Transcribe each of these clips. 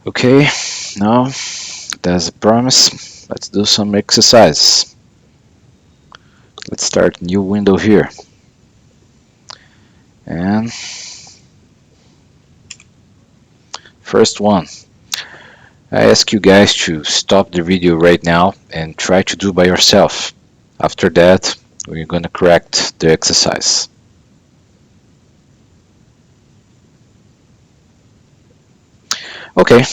Okay, now that's a promise. Let's do some exercises. Let's start a new window here. And first one, I ask you guys to stop the video right now and try to do by yourself. After that, we're gonna correct the exercise. Okay,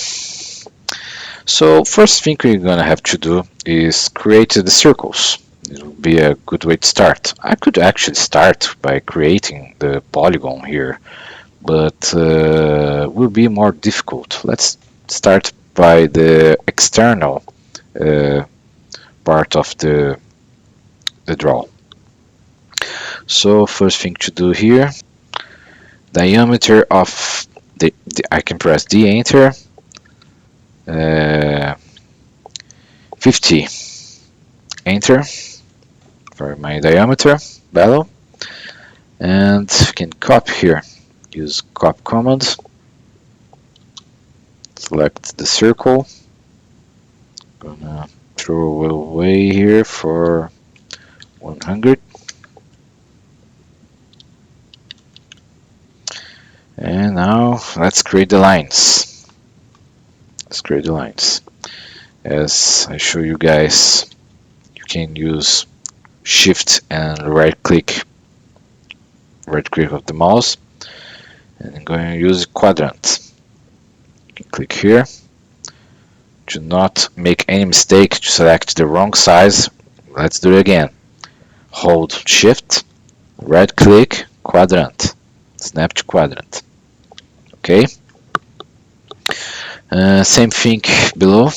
so first thing we're gonna have to do is create the circles. It will be a good way to start. I could actually start by creating the polygon here, but will be more difficult. Let's start by the external uh, part of the draw. So first thing to do here, diameter of the I can press D enter, uh, 50 enter for my diameter value, and can copy here. Use copy command, select the circle, gonna throw away here for 100, and now let's create the lines. Let's create the lines. As I show you guys, you can use shift and right click of the mouse, and I'm going to use quadrant. You can click here. Do not make any mistake to select the wrong size. Let's do it again. Hold shift, right click, quadrant, snap to quadrant. Okay. Same thing below.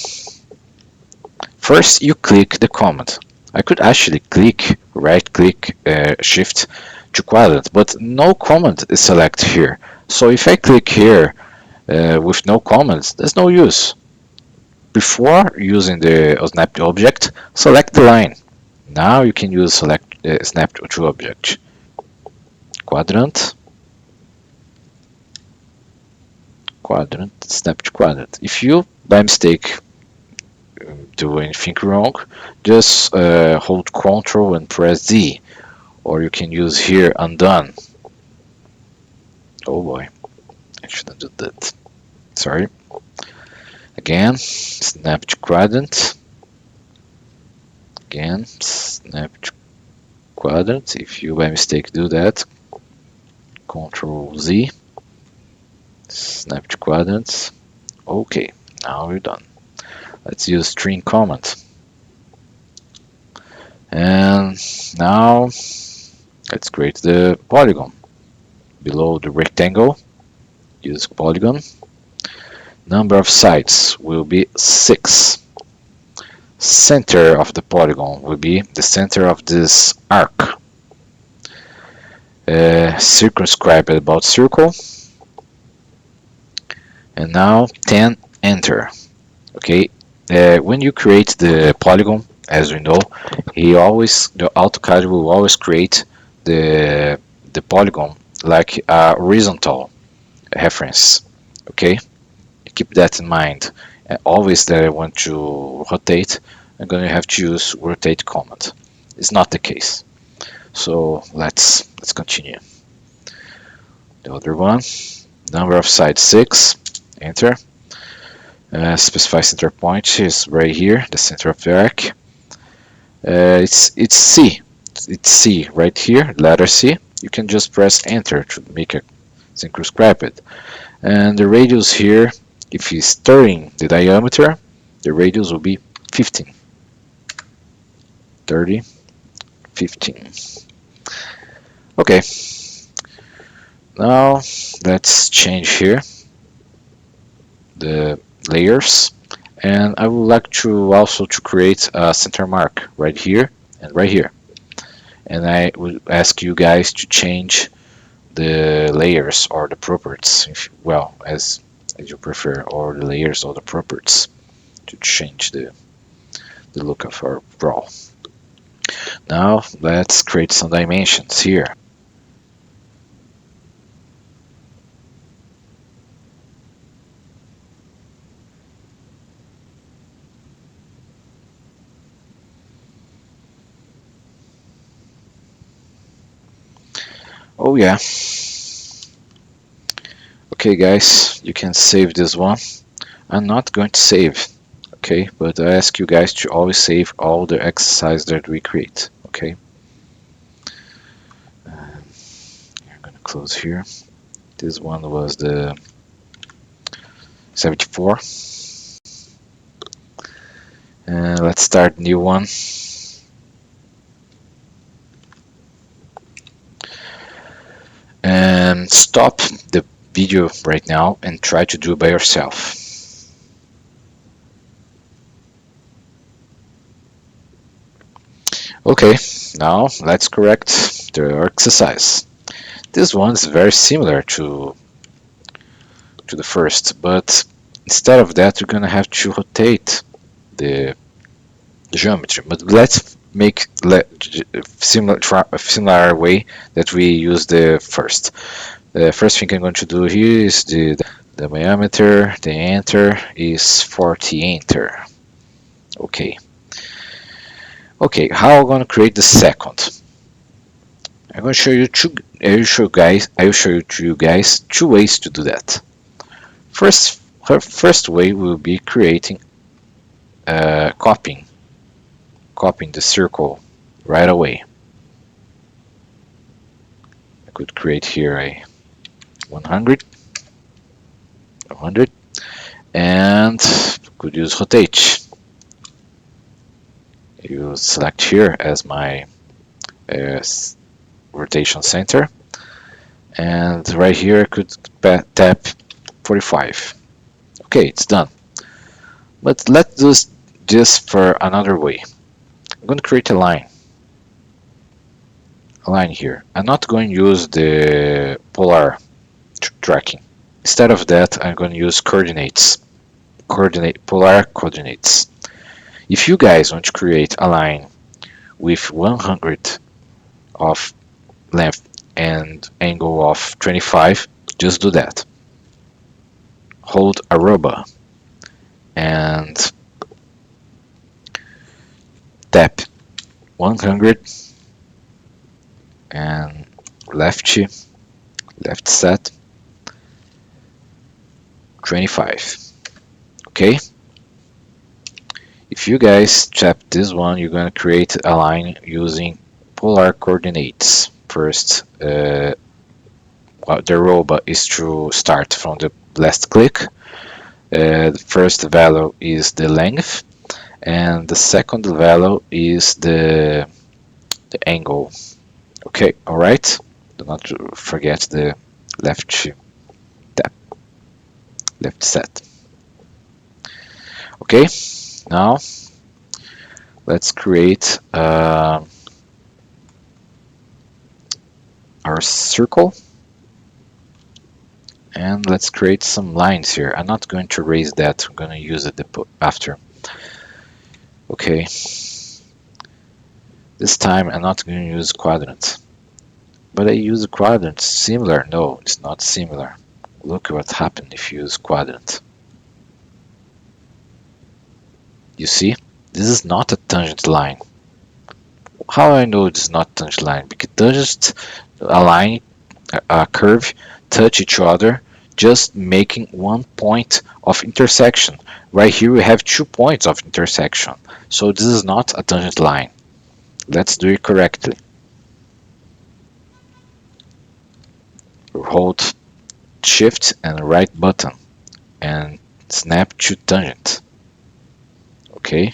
First you click the command. I could actually click, right click, shift to quadrant, but no command is selected here. So if I click here with no comments, there's no use. Before using the snap to object, select the line. Now you can use select snap to object. Quadrant, quadrant, snap to quadrant. If you by mistake do anything wrong, just hold Ctrl and press Z, or you can use here undone. Oh boy, I shouldn't do that. Sorry. Again, snap to quadrant. Again, snap to quadrant. If you by mistake do that, Ctrl Z, snap to quadrant. Okay, now we're done. Let's use string command. And now let's create the polygon. Below the rectangle, use polygon. Number of sides will be 6. Center of the polygon will be the center of this arc. Circumscribe about circle. And now 10 enter. Okay. When you create the polygon, as we know, the AutoCAD will always create the polygon like a horizontal reference. Okay, keep that in mind. Always that I want to rotate, I'm going to have to use rotate command. It's not the case. So let's continue. The other one, number of sides 6, enter. Specify center point is right here, the center of the arc. It's C. It's C right here, letter C. You can just press enter to make a circumscribe it. And the radius here, if he's stirring the diameter, the radius will be 15. 30, 15. Okay. Now let's change here the layers, and I would like to also to create a center mark right here and right here, and I would ask you guys to change the layers or the properties, well, as you prefer, or the layers or the properties to change the look of our draw. Now let's create some dimensions here. Oh yeah. Okay guys, you can save this one. I'm not going to save, okay, but I ask you guys to always save all the exercise that we create, okay. I'm gonna close here. This one was the 74, and let's start new one. And stop the video right now and try to do it by yourself. Okay, now let's correct the exercise. This one is very similar to the first, but instead of that, we're gonna have to rotate the geometry. But let's make similar way that we use the first. The first thing I'm going to do here is the diameter. The enter is 40 enter. Okay. Okay, how I'm gonna create the second? I'm gonna show you I will show you guys two ways to do that. First way will be creating copying the circle right away. I could create here a 100, 100, and could use rotate. You select here as my rotation center, and right here I could tap 45. Okay, it's done. But let's do this for another way. I'm going to create a line here. I'm not going to use the polar tracking. Instead of that, I'm going to use polar coordinates. If you guys want to create a line with 100 of length and angle of 25, just do that. Hold arroba and tap 100 and left set 25. Okay, if you guys tap this one, you're going to create a line using polar coordinates. First, the robot is to start from the last click. The first value is the length, and the second value is the angle. Okay, all right. Do not forget the left tap, left set. Okay, now let's create our circle, and let's create some lines here. I'm not going to erase that. I'm going to use it after. Okay. This time I'm not going to use quadrant. But I use a quadrant similar. No, it's not similar. Look what happened if you use quadrant. You see? This is not a tangent line. How I know it's not a tangent line? Because tangents, a line, a curve, touch each other, just making one point of intersection. Right here we have 2 points of intersection. So this is not a tangent line. Let's do it correctly. Hold Shift and right button and snap to tangent. Okay,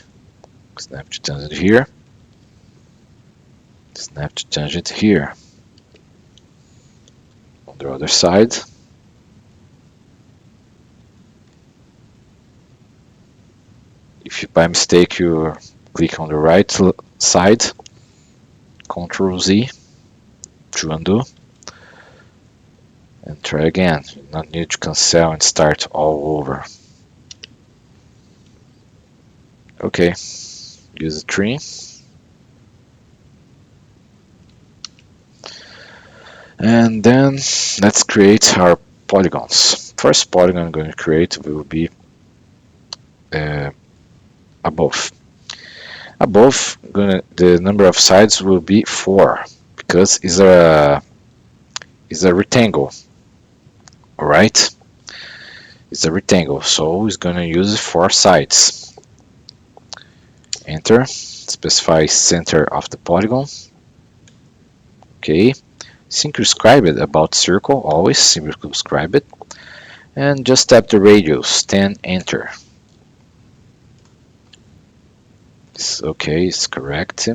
snap to tangent here. Snap to tangent here. On the other side. If you, by mistake you click on the right side, Ctrl Z to undo, and try again. You do not need to cancel and start all over. Okay, use a tree. And then let's create our polygons. First polygon I'm going to create will be above. The number of sides will be 4 because it's a is a rectangle. All right, it's a rectangle, so it's gonna use 4 sides. Enter. Specify center of the polygon. Okay. Circumscribe it about circle. Always circumscribe it, and just tap the radius. Then enter. Okay, it's correct.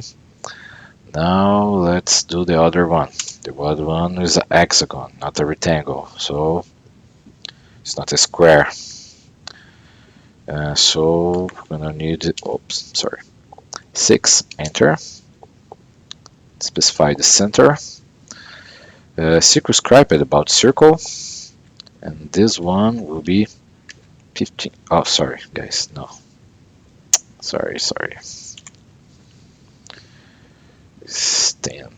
Now let's do the other one. The other one is a hexagon, not a rectangle, so it's not a square. So we're gonna need, oops, sorry, 6. Enter. Specify the center. Circumscribe it about circle, and this one will be 15. Oh, sorry, guys, no. Sorry. It's 10.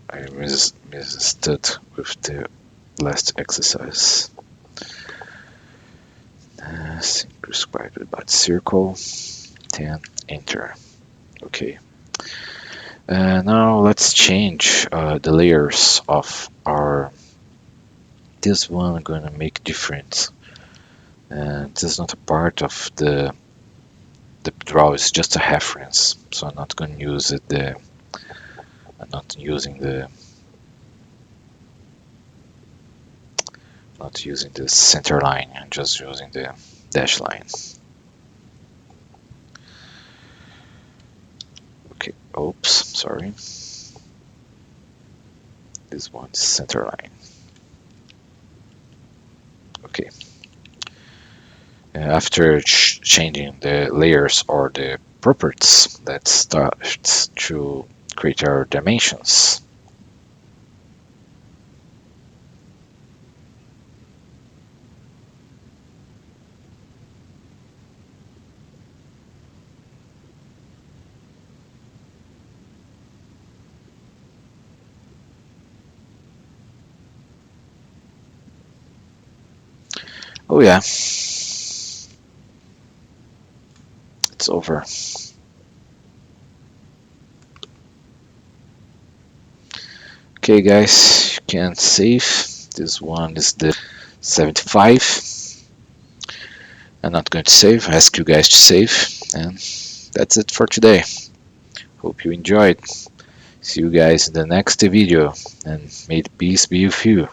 I misunderstood with the last exercise. Circumscribe it about circle. 10. Enter. Okay. Now let's change the layers of our. This one I'm gonna make different. This is not a part of the draw. It's just a reference, so I'm not gonna use it. I'm not using the center line. I'm just using the dash line. Okay. Oops. Sorry. This one's center line. Okay. After changing the layers or the properties, let's start to create our dimensions. Oh yeah, it's over. Okay guys, you can save. This one is the 75. I'm not going to save. I ask you guys to save, and that's it for today. Hope you enjoyed. See you guys in the next video, and may the peace be with you.